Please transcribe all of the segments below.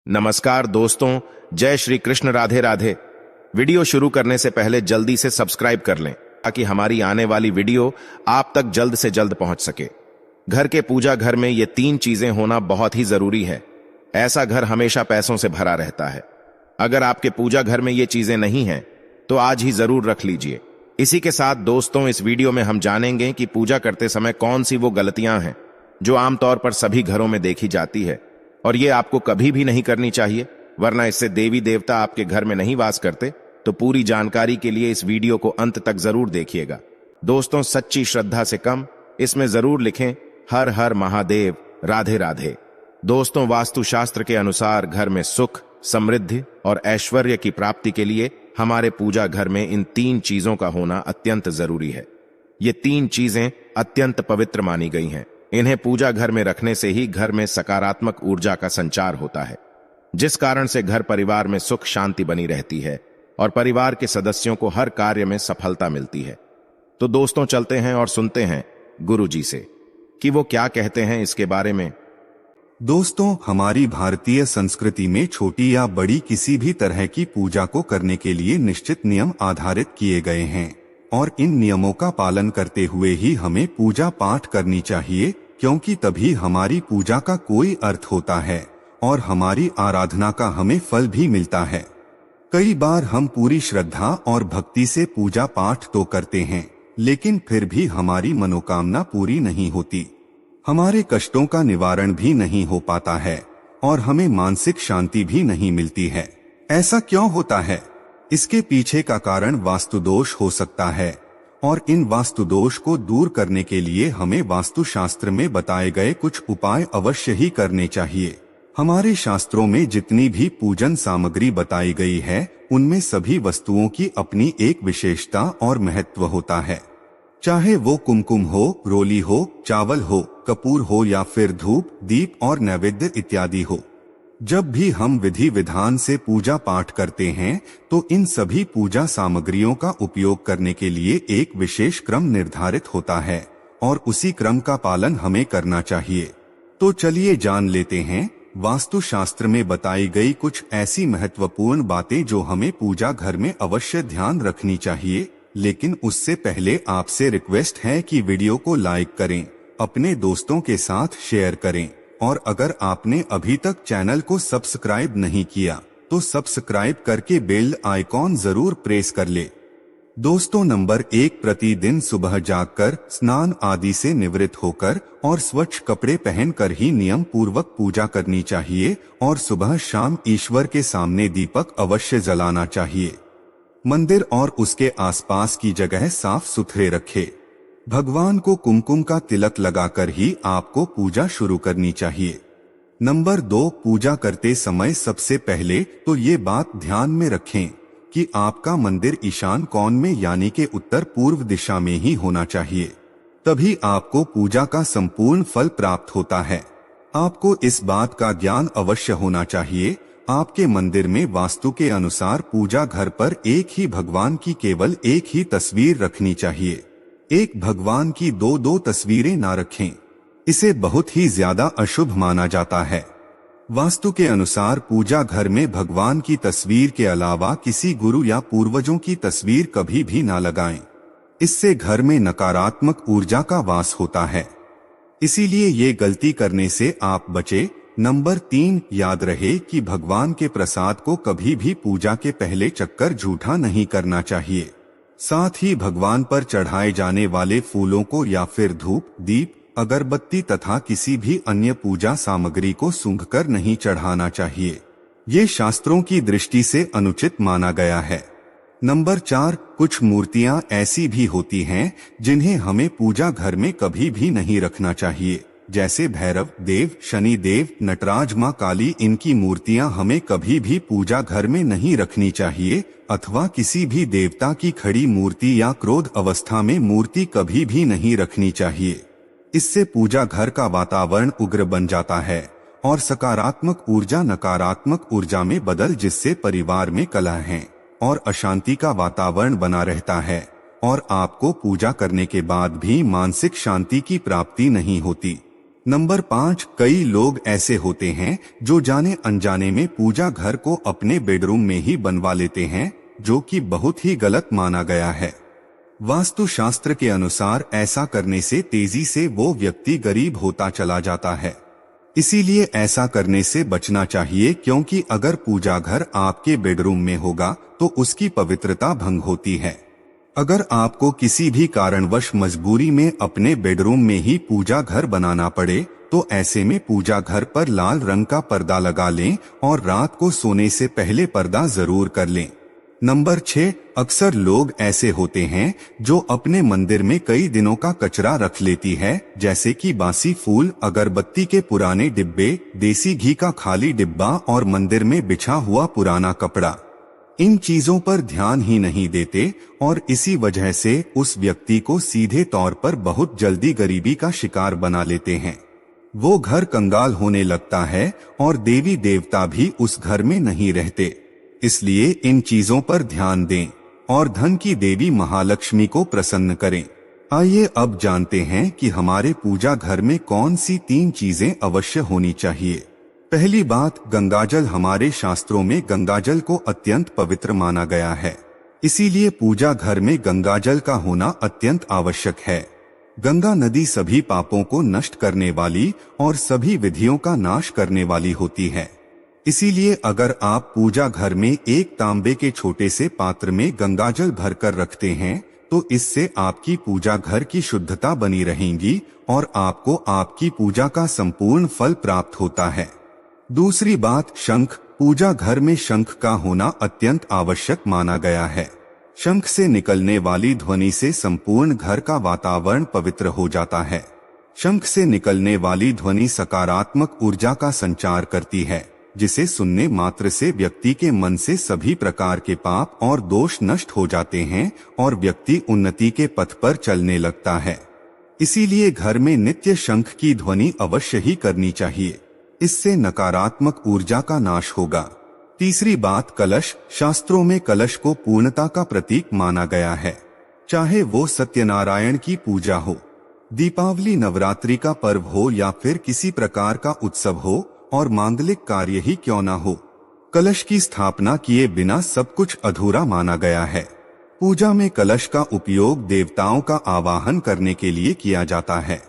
नमस्कार दोस्तों, जय श्री कृष्ण, राधे राधे। वीडियो शुरू करने से पहले जल्दी से सब्सक्राइब कर लें ताकि हमारी आने वाली वीडियो आप तक जल्द से जल्द पहुंच सके। घर के पूजा घर में ये 3 चीजें होना बहुत ही जरूरी है। ऐसा घर हमेशा पैसों से भरा रहता है। अगर आपके पूजा घर में ये चीजें नहीं हैं तो आज ही जरूर रख लीजिए। इसी के साथ दोस्तों, इस वीडियो में हम जानेंगे कि पूजा करते समय कौन सी वो गलतियां हैं जो आमतौर पर सभी घरों में देखी जाती है और ये आपको कभी भी नहीं करनी चाहिए, वरना इससे देवी देवता आपके घर में नहीं वास करते। तो पूरी जानकारी के लिए इस वीडियो को अंत तक जरूर देखिएगा। दोस्तों, सच्ची श्रद्धा से कम इसमें जरूर लिखें हर हर महादेव, राधे राधे। दोस्तों, वास्तुशास्त्र के अनुसार घर में सुख, समृद्धि और ऐश्वर्य की प्राप्ति के लिए हमारे पूजा घर में इन 3 चीजों का होना अत्यंत जरूरी है। ये 3 चीजें अत्यंत पवित्र मानी गई हैं। इन्हें पूजा घर में रखने से ही घर में सकारात्मक ऊर्जा का संचार होता है, जिस कारण से घर परिवार में सुख शांति बनी रहती है और परिवार के सदस्यों को हर कार्य में सफलता मिलती है। तो दोस्तों, चलते हैं और सुनते हैं गुरु जी से कि वो क्या कहते हैं इसके बारे में। दोस्तों, हमारी भारतीय संस्कृति में छोटी या बड़ी किसी भी तरह की पूजा को करने के लिए निश्चित नियम आधारित किए गए हैं और इन नियमों का पालन करते हुए ही हमें पूजा पाठ करनी चाहिए, क्योंकि तभी हमारी पूजा का कोई अर्थ होता है और हमारी आराधना का हमें फल भी मिलता है। कई बार हम पूरी श्रद्धा और भक्ति से पूजा पाठ तो करते हैं, लेकिन फिर भी हमारी मनोकामना पूरी नहीं होती, हमारे कष्टों का निवारण भी नहीं हो पाता है और हमें मानसिक शांति भी नहीं मिलती है। ऐसा क्यों होता है? इसके पीछे का कारण वास्तु दोष हो सकता है और इन वास्तु दोष को दूर करने के लिए हमें वास्तुशास्त्र में बताए गए कुछ उपाय अवश्य ही करने चाहिए। हमारे शास्त्रों में जितनी भी पूजन सामग्री बताई गई है, उनमें सभी वस्तुओं की अपनी एक विशेषता और महत्व होता है। चाहे वो कुमकुम हो, रोली हो, चावल हो, कपूर हो या फिर धूप, दीप और नैवेद्य इत्यादि हो। जब भी हम विधि विधान से पूजा पाठ करते हैं तो इन सभी पूजा सामग्रियों का उपयोग करने के लिए एक विशेष क्रम निर्धारित होता है और उसी क्रम का पालन हमें करना चाहिए। तो चलिए जान लेते हैं वास्तुशास्त्र में बताई गई कुछ ऐसी महत्वपूर्ण बातें जो हमें पूजा घर में अवश्य ध्यान रखनी चाहिए। लेकिन उससे पहले आपसे रिक्वेस्ट है कि वीडियो को लाइक करें, अपने दोस्तों के साथ शेयर करें और अगर आपने अभी तक चैनल को सब्सक्राइब नहीं किया तो सब्सक्राइब करके बेल आइकॉन जरूर प्रेस कर ले। दोस्तों, नंबर 1, प्रतिदिन सुबह जागकर स्नान आदि से निवृत्त होकर और स्वच्छ कपड़े पहनकर ही नियम पूर्वक पूजा करनी चाहिए और सुबह शाम ईश्वर के सामने दीपक अवश्य जलाना चाहिए। मंदिर और उसके आसपास की जगह साफ सुथरे रखें। भगवान को कुमकुम का तिलक लगाकर ही आपको पूजा शुरू करनी चाहिए। नंबर 2, पूजा करते समय सबसे पहले तो ये बात ध्यान में रखें कि आपका मंदिर ईशान कोण में यानी के उत्तर पूर्व दिशा में ही होना चाहिए, तभी आपको पूजा का संपूर्ण फल प्राप्त होता है। आपको इस बात का ज्ञान अवश्य होना चाहिए। आपके मंदिर में वास्तु के अनुसार पूजा घर पर एक ही भगवान की केवल एक ही तस्वीर रखनी चाहिए। एक भगवान की 2-2 तस्वीरें ना रखें, इसे बहुत ही ज्यादा अशुभ माना जाता है। वास्तु के अनुसार पूजा घर में भगवान की तस्वीर के अलावा किसी गुरु या पूर्वजों की तस्वीर कभी भी ना लगाएं। इससे घर में नकारात्मक ऊर्जा का वास होता है, इसीलिए ये गलती करने से आप बचे। नंबर 3, याद रहे कि भगवान के प्रसाद को कभी भी पूजा के पहले चक्कर झूठा नहीं करना चाहिए। साथ ही भगवान पर चढ़ाए जाने वाले फूलों को या फिर धूप, दीप, अगरबत्ती तथा किसी भी अन्य पूजा सामग्री को सूंघकर नहीं चढ़ाना चाहिए। ये शास्त्रों की दृष्टि से अनुचित माना गया है। नंबर 4, कुछ मूर्तियां ऐसी भी होती हैं जिन्हें हमें पूजा घर में कभी भी नहीं रखना चाहिए, जैसे भैरव देव, शनि देव, नटराज, मां काली। इनकी मूर्तियां हमें कभी भी पूजा घर में नहीं रखनी चाहिए अथवा किसी भी देवता की खड़ी मूर्ति या क्रोध अवस्था में मूर्ति कभी भी नहीं रखनी चाहिए। इससे पूजा घर का वातावरण उग्र बन जाता है और सकारात्मक ऊर्जा नकारात्मक ऊर्जा में बदल, जिससे परिवार में कलह है और अशांति का वातावरण बना रहता है और आपको पूजा करने के बाद भी मानसिक शांति की प्राप्ति नहीं होती। नंबर 5, कई लोग ऐसे होते हैं जो जाने अनजाने में पूजा घर को अपने बेडरूम में ही बनवा लेते हैं, जो कि बहुत ही गलत माना गया है। वास्तुशास्त्र के अनुसार ऐसा करने से तेजी से वो व्यक्ति गरीब होता चला जाता है। इसीलिए ऐसा करने से बचना चाहिए, क्योंकि अगर पूजा घर आपके बेडरूम में होगा तो उसकी पवित्रता भंग होती है। अगर आपको किसी भी कारणवश मजबूरी में अपने बेडरूम में ही पूजा घर बनाना पड़े तो ऐसे में पूजा घर पर लाल रंग का पर्दा लगा लें और रात को सोने से पहले पर्दा जरूर कर लें। नंबर 6, अक्सर लोग ऐसे होते हैं जो अपने मंदिर में कई दिनों का कचरा रख लेती है, जैसे कि बासी फूल, अगरबत्ती के पुराने डिब्बे, देसी घी का खाली डिब्बा और मंदिर में बिछा हुआ पुराना कपड़ा। इन चीजों पर ध्यान ही नहीं देते और इसी वजह से उस व्यक्ति को सीधे तौर पर बहुत जल्दी गरीबी का शिकार बना लेते हैं। वो घर कंगाल होने लगता है और देवी देवता भी उस घर में नहीं रहते। इसलिए इन चीजों पर ध्यान दें और धन की देवी महालक्ष्मी को प्रसन्न करें। आइए अब जानते हैं कि हमारे पूजा घर में कौन सी 3 चीजें अवश्य होनी चाहिए। पहली बात, गंगाजल। हमारे शास्त्रों में गंगाजल को अत्यंत पवित्र माना गया है, इसीलिए पूजा घर में गंगाजल का होना अत्यंत आवश्यक है। गंगा नदी सभी पापों को नष्ट करने वाली और सभी विधियों का नाश करने वाली होती है। इसीलिए अगर आप पूजा घर में एक तांबे के छोटे से पात्र में गंगाजल भरकर रखते हैं तो इससे आपकी पूजा घर की शुद्धता बनी रहेगी और आपको आपकी पूजा का संपूर्ण फल प्राप्त होता है। दूसरी बात, शंख। पूजा घर में शंख का होना अत्यंत आवश्यक माना गया है। शंख से निकलने वाली ध्वनि से संपूर्ण घर का वातावरण पवित्र हो जाता है। शंख से निकलने वाली ध्वनि सकारात्मक ऊर्जा का संचार करती है, जिसे सुनने मात्र से व्यक्ति के मन से सभी प्रकार के पाप और दोष नष्ट हो जाते हैं और व्यक्ति उन्नति के पथ पर चलने लगता है। इसीलिए घर में नित्य शंख की ध्वनि अवश्य ही करनी चाहिए, इससे नकारात्मक ऊर्जा का नाश होगा। तीसरी बात, कलश। शास्त्रों में कलश को पूर्णता का प्रतीक माना गया है। चाहे वो सत्यनारायण की पूजा हो, दीपावली, नवरात्रि का पर्व हो या फिर किसी प्रकार का उत्सव हो और मांगलिक कार्य ही क्यों ना हो, कलश की स्थापना किए बिना सब कुछ अधूरा माना गया है। पूजा में कलश का उपयोग देवताओं का आवाहन करने के लिए किया जाता है।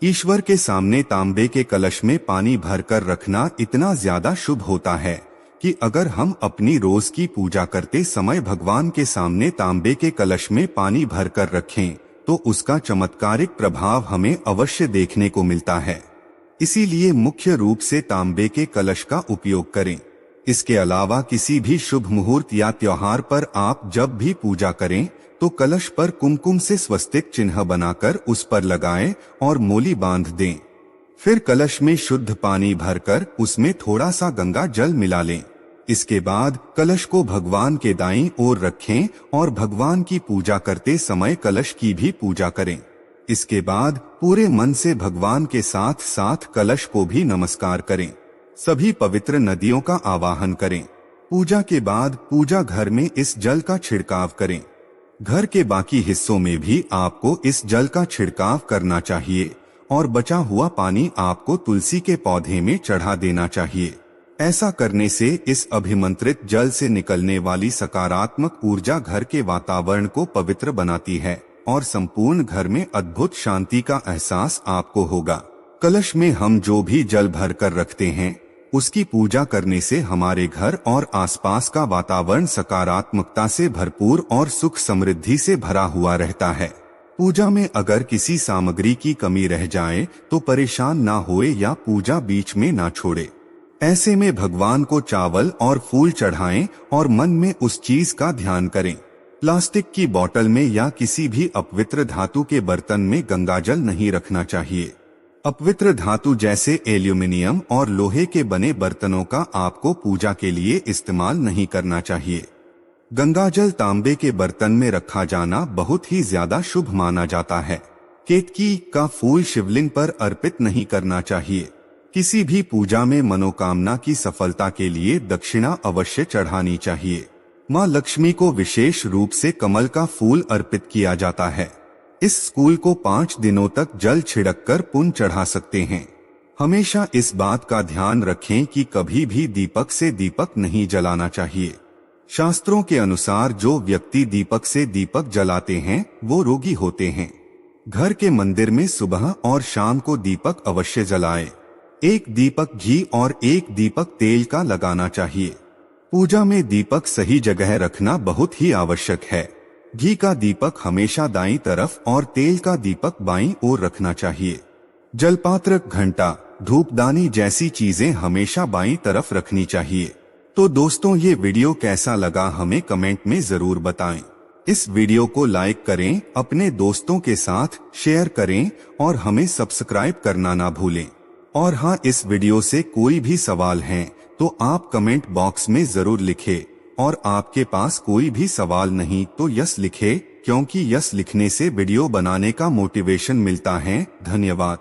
ईश्वर के सामने तांबे के कलश में पानी भरकर रखना इतना ज्यादा शुभ होता है कि अगर हम अपनी रोज की पूजा करते समय भगवान के सामने तांबे के कलश में पानी भरकर रखें तो उसका चमत्कारिक प्रभाव हमें अवश्य देखने को मिलता है। इसीलिए मुख्य रूप से तांबे के कलश का उपयोग करें। इसके अलावा किसी भी शुभ मुहूर्त या त्योहार पर आप जब भी पूजा करें तो कलश पर कुमकुम से स्वस्तिक चिन्ह बनाकर उस पर लगाएं और मोली बांध दें। फिर कलश में शुद्ध पानी भरकर उसमें थोड़ा सा गंगा जल मिला लें। इसके बाद कलश को भगवान के दाईं ओर रखें और भगवान की पूजा करते समय कलश की भी पूजा करें। इसके बाद पूरे मन से भगवान के साथ साथ कलश को भी नमस्कार करें। सभी पवित्र नदियों का आवाहन करें। पूजा के बाद पूजा घर में इस जल का छिड़काव करें। घर के बाकी हिस्सों में भी आपको इस जल का छिड़काव करना चाहिए और बचा हुआ पानी आपको तुलसी के पौधे में चढ़ा देना चाहिए। ऐसा करने से इस अभिमंत्रित जल से निकलने वाली सकारात्मक ऊर्जा घर के वातावरण को पवित्र बनाती है और संपूर्ण घर में अद्भुत शांति का एहसास आपको होगा। कलश में हम जो भी जल भरकर रखते हैं उसकी पूजा करने से हमारे घर और आसपास का वातावरण सकारात्मकता से भरपूर और सुख समृद्धि से भरा हुआ रहता है। पूजा में अगर किसी सामग्री की कमी रह जाए तो परेशान ना होए या पूजा बीच में ना छोड़े। ऐसे में भगवान को चावल और फूल चढ़ाएं और मन में उस चीज का ध्यान करें। प्लास्टिक की बोतल में या किसी भी अपवित्र धातु के बर्तन में गंगाजल नहीं रखना चाहिए। अपवित्र धातु जैसे एल्यूमिनियम और लोहे के बने बर्तनों का आपको पूजा के लिए इस्तेमाल नहीं करना चाहिए। गंगाजल तांबे के बर्तन में रखा जाना बहुत ही ज्यादा शुभ माना जाता है। केतकी का फूल शिवलिंग पर अर्पित नहीं करना चाहिए। किसी भी पूजा में मनोकामना की सफलता के लिए दक्षिणा अवश्य चढ़ानी चाहिए। माँ लक्ष्मी को विशेष रूप से कमल का फूल अर्पित किया जाता है। इस फूल को 5 दिनों तक जल छिड़क कर पुण्य चढ़ा सकते हैं। हमेशा इस बात का ध्यान रखें कि कभी भी दीपक से दीपक नहीं जलाना चाहिए। शास्त्रों के अनुसार जो व्यक्ति दीपक से दीपक जलाते हैं वो रोगी होते हैं। घर के मंदिर में सुबह और शाम को दीपक अवश्य जलाएं। एक दीपक घी और एक दीपक तेल का लगाना चाहिए। पूजा में दीपक सही जगह रखना बहुत ही आवश्यक है। घी का दीपक हमेशा दाईं तरफ और तेल का दीपक बाईं ओर रखना चाहिए। जलपात्र, घंटा, धूपदानी जैसी चीजें हमेशा बाईं तरफ रखनी चाहिए। तो दोस्तों, ये वीडियो कैसा लगा हमें कमेंट में जरूर बताएं। इस वीडियो को लाइक करें, अपने दोस्तों के साथ शेयर करें और हमें सब्सक्राइब करना ना भूलें। और हाँ, इस वीडियो से कोई भी सवाल है तो आप कमेंट बॉक्स में जरूर लिखें। और आपके पास कोई भी सवाल नहीं तो यस लिखें, क्योंकि यस लिखने से वीडियो बनाने का मोटिवेशन मिलता है। धन्यवाद।